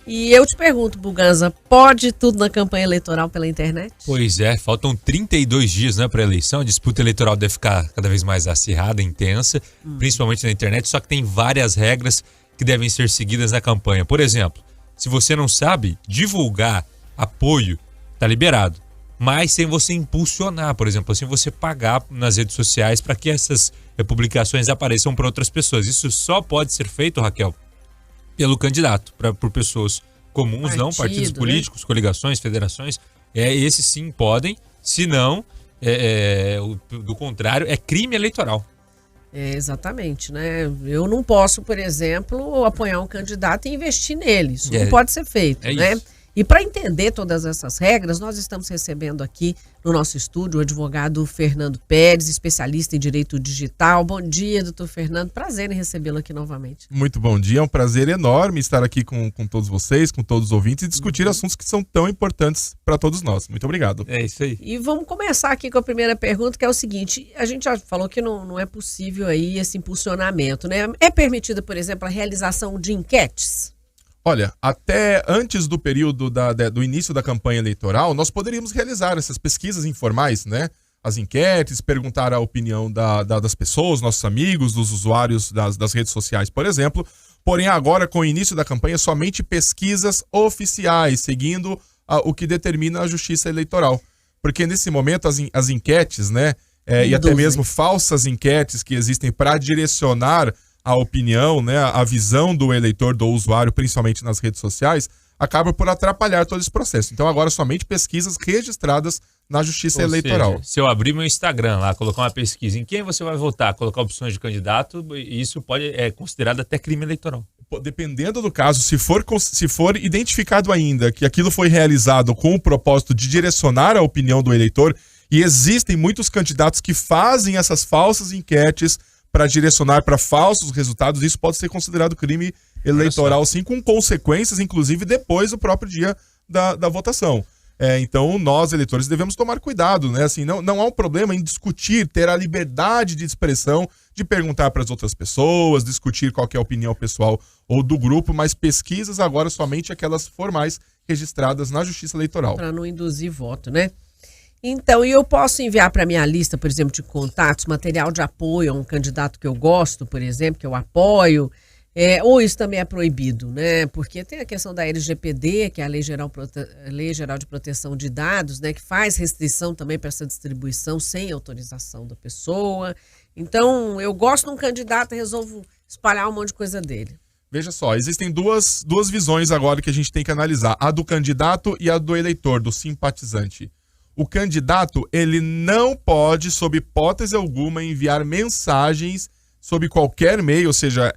E eu te pergunto, Buganza, pode tudo na campanha eleitoral pela internet? Pois é, faltam 32 dias, né, para a eleição. A disputa eleitoral deve ficar cada vez mais acirrada, intensa, principalmente na internet, só que tem várias regras que devem ser seguidas na campanha. Por exemplo, se você não sabe divulgar apoio, tá liberado, mas sem você impulsionar, por exemplo, sem você pagar nas redes sociais para que essas publicações apareçam para outras pessoas. Isso só pode ser feito, Raquel, pelo candidato, por pessoas comuns, não partidos políticos, né? Coligações, federações. Esses sim podem, se não, do contrário, é crime eleitoral. Exatamente, né? Eu não posso, por exemplo, apoiar um candidato e investir nele. Isso não pode ser feito, né? Isso. E para entender todas essas regras, nós estamos recebendo aqui no nosso estúdio o advogado Fernando Pérez, especialista em direito digital. Bom dia, doutor Fernando. Prazer em recebê-lo aqui novamente. Muito bom dia, é um prazer enorme estar aqui com todos vocês, com todos os ouvintes e discutir assuntos que são tão importantes para todos nós. Muito obrigado. É isso aí. E vamos começar aqui com a primeira pergunta, que é o seguinte: a gente já falou que não é possível aí esse impulsionamento, né? É permitida, por exemplo, a realização de enquetes? Olha, até antes do período do início da campanha eleitoral, nós poderíamos realizar essas pesquisas informais, né? As enquetes, perguntar a opinião das pessoas, nossos amigos, dos usuários das redes sociais, por exemplo. Porém, agora, com o início da campanha, somente pesquisas oficiais, seguindo o que determina a Justiça Eleitoral. Porque, nesse momento, as enquetes, né? E até mesmo falsas enquetes que existem para direcionar a opinião, né, a visão do eleitor, do usuário, principalmente nas redes sociais, acaba por atrapalhar todo esse processo. Então agora somente pesquisas registradas na Justiça Eleitoral. Seja, se eu abrir meu Instagram lá, colocar uma pesquisa em quem você vai votar, colocar opções de candidato, isso é considerado até crime eleitoral. Dependendo do caso, se for identificado ainda que aquilo foi realizado com o propósito de direcionar a opinião do eleitor, e existem muitos candidatos que fazem essas falsas enquetes para direcionar para falsos resultados, isso pode ser considerado crime eleitoral, sim, com consequências, inclusive, depois do próprio dia da votação. Então, nós, eleitores, devemos tomar cuidado, né? Assim, não há um problema em discutir, ter a liberdade de expressão, de perguntar para as outras pessoas, discutir qual que é a opinião pessoal ou do grupo, mas pesquisas agora somente aquelas formais registradas na Justiça Eleitoral. Para não induzir voto, né? Então, e eu posso enviar para minha lista, por exemplo, de contatos, material de apoio a um candidato que eu gosto, por exemplo, que eu apoio, ou isso também é proibido, né? Porque tem a questão da LGPD, que é a Lei Geral de Proteção de Dados, né? Que faz restrição também para essa distribuição sem autorização da pessoa. Então, eu gosto de um candidato e resolvo espalhar um monte de coisa dele. Veja só, existem duas visões agora que a gente tem que analisar, a do candidato e a do eleitor, do simpatizante. O candidato, ele não pode, sob hipótese alguma, enviar mensagens sob qualquer meio, ou seja,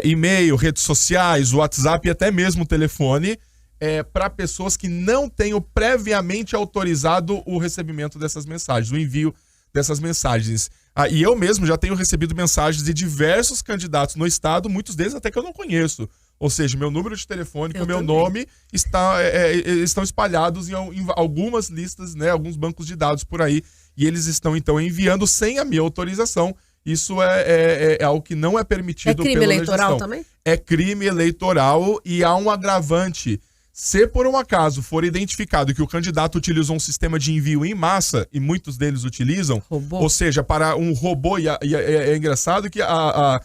e-mail, redes sociais, WhatsApp e até mesmo telefone, para pessoas que não tenham previamente autorizado o recebimento dessas mensagens, o envio dessas mensagens. E eu mesmo já tenho recebido mensagens de diversos candidatos no estado, muitos deles até que eu não conheço. Ou seja, meu número de telefone com meu nome estão espalhados em algumas listas, né, alguns bancos de dados por aí, e eles estão, então, enviando sem a minha autorização. Isso é algo que não é permitido pela legislação. É crime eleitoral também? É crime eleitoral e há um agravante. Se por um acaso for identificado que o candidato utiliza um sistema de envio em massa, e muitos deles utilizam, ou seja, para um robô, e é engraçado que a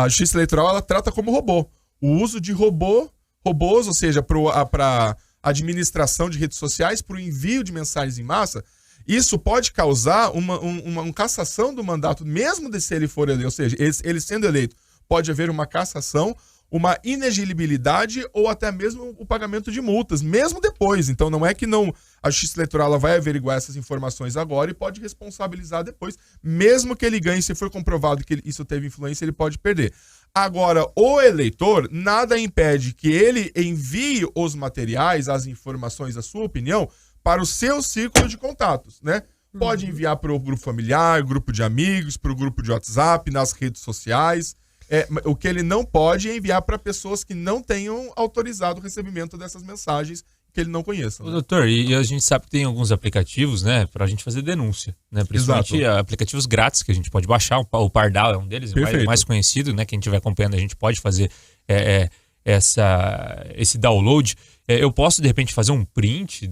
Justiça Eleitoral ela trata como robô. O uso de robôs, ou seja, para administração de redes sociais, para o envio de mensagens em massa, isso pode causar uma cassação do mandato, mesmo se ele for eleito, ou seja, ele sendo eleito, pode haver uma cassação, uma inelegibilidade ou até mesmo o pagamento de multas, mesmo depois. Então não é que a Justiça Eleitoral ela vai averiguar essas informações agora e pode responsabilizar depois, mesmo que ele ganhe, se for comprovado que isso teve influência, ele pode perder. Agora, o eleitor, nada impede que ele envie os materiais, as informações, a sua opinião, para o seu círculo de contatos, né? Pode enviar para o grupo familiar, grupo de amigos, para o grupo de WhatsApp, nas redes sociais. O que ele não pode é enviar para pessoas que não tenham autorizado o recebimento dessas mensagens que ele não conheça. Né? Doutor, e a gente sabe que tem alguns aplicativos, né, para a gente fazer denúncia, né, principalmente aplicativos grátis que a gente pode baixar, o Pardal é um deles, o mais conhecido, né, quem estiver acompanhando a gente pode fazer esse download, eu posso de repente fazer um print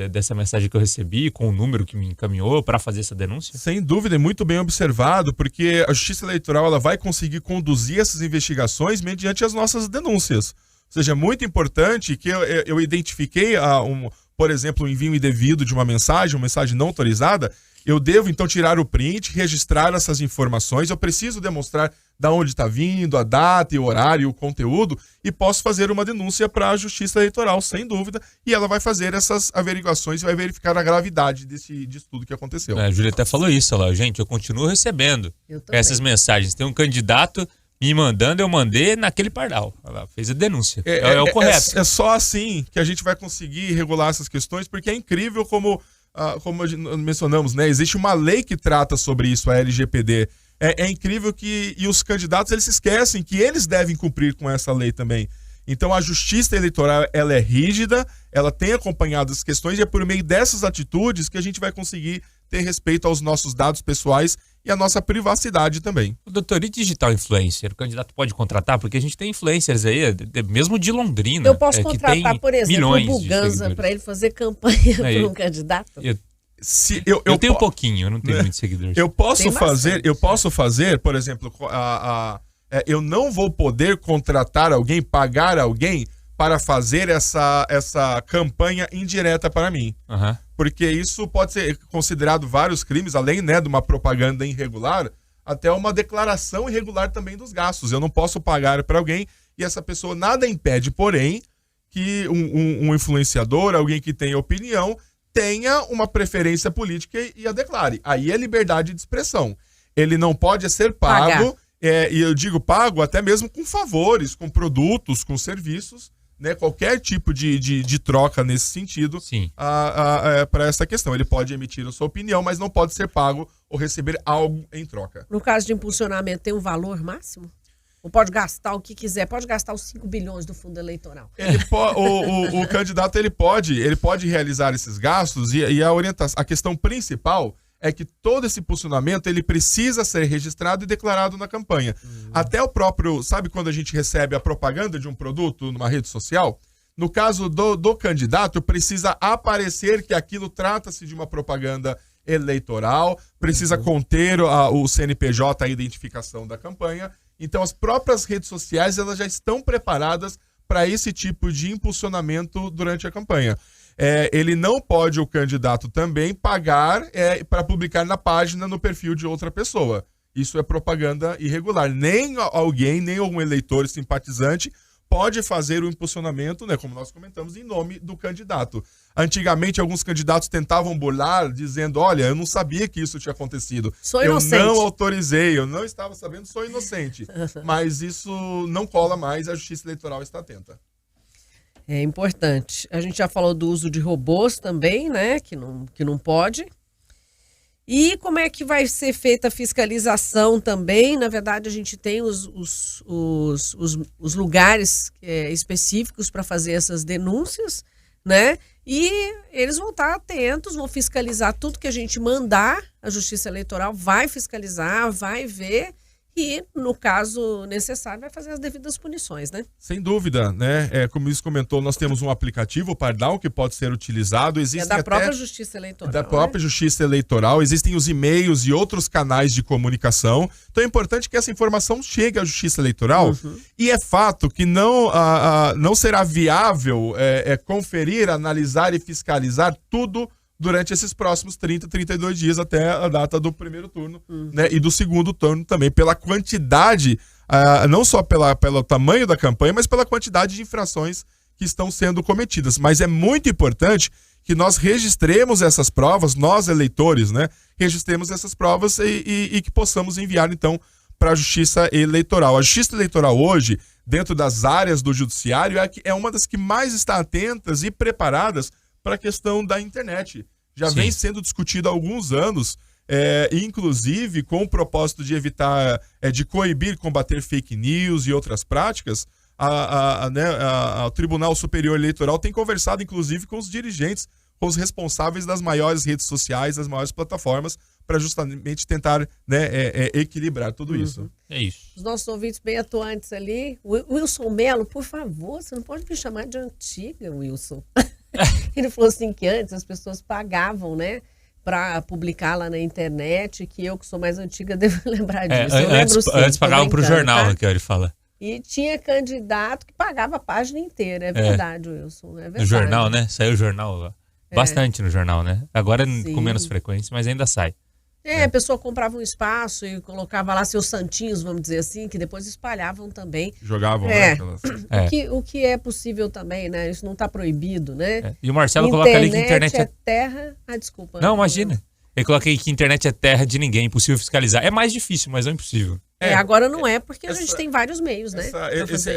dessa mensagem que eu recebi com o número que me encaminhou para fazer essa denúncia? Sem dúvida, é muito bem observado, porque a Justiça Eleitoral ela vai conseguir conduzir essas investigações mediante as nossas denúncias. Ou seja, é muito importante que eu identifiquei, por exemplo, o envio indevido de uma mensagem não autorizada. Eu devo, então, tirar o print, registrar essas informações. Eu preciso demonstrar de onde está vindo, a data e o horário e o conteúdo, e posso fazer uma denúncia para a Justiça Eleitoral, sem dúvida, e ela vai fazer essas averiguações e vai verificar a gravidade disso tudo que aconteceu. A Júlia até falou isso, ela, gente, eu continuo recebendo essas mensagens. Tem um candidato me mandando, eu mandei naquele pardal. Ela fez a denúncia. É o correto. É só assim que a gente vai conseguir regular essas questões, porque é incrível como mencionamos, né? Existe uma lei que trata sobre isso, a LGPD. É incrível que os candidatos eles se esquecem que eles devem cumprir com essa lei também. Então a Justiça Eleitoral ela é rígida, ela tem acompanhado as questões e é por meio dessas atitudes que a gente vai conseguir ter respeito aos nossos dados pessoais e a nossa privacidade também. Doutor, e digital influencer? O candidato pode contratar? Porque a gente tem influencers aí, mesmo de Londrina. Eu posso contratar, por exemplo, o Buganza para ele fazer campanha para um candidato? Eu tenho pouquinho, eu não tenho muitos seguidores. Eu posso fazer, por exemplo, eu não vou poder contratar alguém, pagar alguém para fazer essa campanha indireta para mim. Uhum. Porque isso pode ser considerado vários crimes, além, né, de uma propaganda irregular, até uma declaração irregular também dos gastos. Eu não posso pagar para alguém e essa pessoa nada impede, porém, que um influenciador, alguém que tenha opinião, tenha uma preferência política e a declare. Aí é liberdade de expressão. Ele não pode ser pago, e eu digo pago até mesmo com favores, com produtos, com serviços, né? Qualquer tipo de troca nesse sentido para essa questão. Ele pode emitir a sua opinião, mas não pode ser pago ou receber algo em troca. No caso de impulsionamento, tem um valor máximo? Ou pode gastar o que quiser? Pode gastar os 5 bilhões do fundo eleitoral? O candidato ele pode realizar esses gastos e a questão principal é que todo esse impulsionamento ele precisa ser registrado e declarado na campanha. Até o próprio, sabe quando a gente recebe a propaganda de um produto numa rede social? No caso do candidato, precisa aparecer que aquilo trata-se de uma propaganda eleitoral, precisa conter o CNPJ, a identificação da campanha. Então as próprias redes sociais elas já estão preparadas para esse tipo de impulsionamento durante a campanha. Ele não pode, o candidato também, pagar para publicar na página, no perfil de outra pessoa. Isso é propaganda irregular. Nem alguém, nem algum eleitor simpatizante pode fazer o impulsionamento, né, como nós comentamos, em nome do candidato. Antigamente, alguns candidatos tentavam burlar, dizendo, olha, eu não sabia que isso tinha acontecido. Sou inocente. Eu não autorizei, eu não estava sabendo, sou inocente. Mas isso não cola mais, a Justiça Eleitoral está atenta. É importante. A gente já falou do uso de robôs também, né? Que não pode. E como é que vai ser feita a fiscalização também? Na verdade, a gente tem os lugares específicos para fazer essas denúncias, né? E eles vão estar atentos, vão fiscalizar tudo que a gente mandar. A Justiça Eleitoral vai fiscalizar, vai ver. E, no caso necessário, vai fazer as devidas punições, né? Sem dúvida, né? Como isso comentou, nós temos um aplicativo, o Pardal, que pode ser utilizado. Da própria Justiça Eleitoral. Da própria Justiça Eleitoral. Existem os e-mails e outros canais de comunicação. Então é importante que essa informação chegue à Justiça Eleitoral. E é fato que não será viável conferir, analisar e fiscalizar tudo durante esses próximos 30, 32 dias até a data do primeiro turno, né? E do segundo turno também, pela quantidade, não só pelo tamanho da campanha, mas pela quantidade de infrações que estão sendo cometidas. Mas é muito importante que nós registremos essas provas, nós eleitores, né? Registremos essas provas e que possamos enviar, então, para a Justiça Eleitoral. A Justiça Eleitoral hoje, dentro das áreas do Judiciário, é uma das que mais está atentas e preparadas para a questão da internet. Já vem sendo discutido há alguns anos, inclusive com o propósito de evitar, de coibir, combater fake news e outras práticas. O Tribunal Superior Eleitoral tem conversado, inclusive, com os dirigentes, com os responsáveis das maiores redes sociais, das maiores plataformas, para justamente tentar, né, equilibrar tudo isso. É isso. Os nossos ouvintes bem atuantes ali. Wilson Melo, por favor, você não pode me chamar de antiga, Wilson. Ele falou assim que antes as pessoas pagavam, né, para publicar lá na internet, que eu que sou mais antiga devo lembrar disso. Antes pagavam pro jornal, que ele fala. E tinha candidato que pagava a página inteira. É verdade, Wilson. É verdade. No jornal, né? Saiu o jornal. Bastante no jornal, né? Agora com menos frequência, mas ainda sai. A pessoa comprava um espaço e colocava lá seus santinhos, vamos dizer assim, que depois espalhavam também. Jogavam, né? O que é possível também, né? Isso não está proibido, né? E o Marcelo coloca ali que internet é terra... desculpa. Não, imagina. Ele coloca aí que internet é terra de ninguém, impossível fiscalizar. É mais difícil, mas não é impossível. Agora não é, porque a gente tem vários meios, né?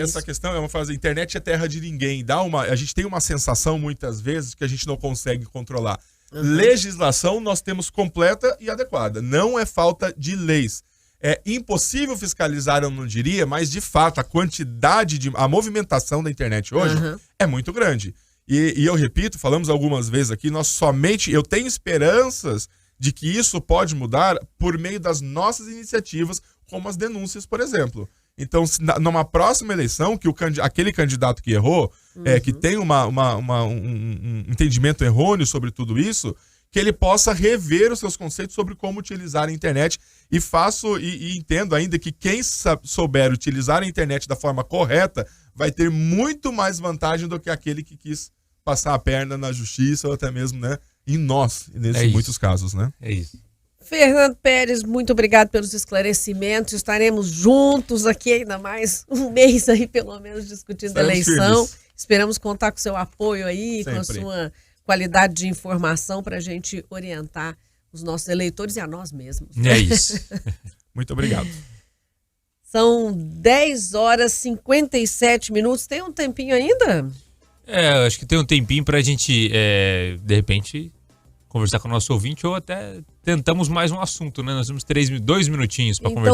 Essa questão é uma frase, internet é terra de ninguém. A gente tem uma sensação, muitas vezes, que a gente não consegue controlar. Legislação nós temos completa e adequada. Não é falta de leis. É impossível fiscalizar, eu não diria, mas de fato a movimentação da internet hoje é muito grande. E eu repito, falamos algumas vezes aqui, eu tenho esperanças de que isso pode mudar por meio das nossas iniciativas, como as denúncias, por exemplo. Então, numa próxima eleição, que aquele candidato que errou, que tem um entendimento errôneo sobre tudo isso, que ele possa rever os seus conceitos sobre como utilizar a internet. E entendo ainda que quem souber utilizar a internet da forma correta vai ter muito mais vantagem do que aquele que quis passar a perna na justiça ou até mesmo, né, em muitos casos, né? É isso. Fernando Pérez, muito obrigado pelos esclarecimentos. Estaremos juntos aqui ainda mais um mês aí, pelo menos, discutindo a eleição. Firmes. Esperamos contar com o seu apoio aí, com a sua qualidade de informação para a gente orientar os nossos eleitores e a nós mesmos. É isso. Muito obrigado. São 10h57. Tem um tempinho ainda? Acho que tem um tempinho para a gente, de repente, conversar com o nosso ouvinte ou até tentamos mais um assunto, né? Nós temos 2 minutinhos para conversar.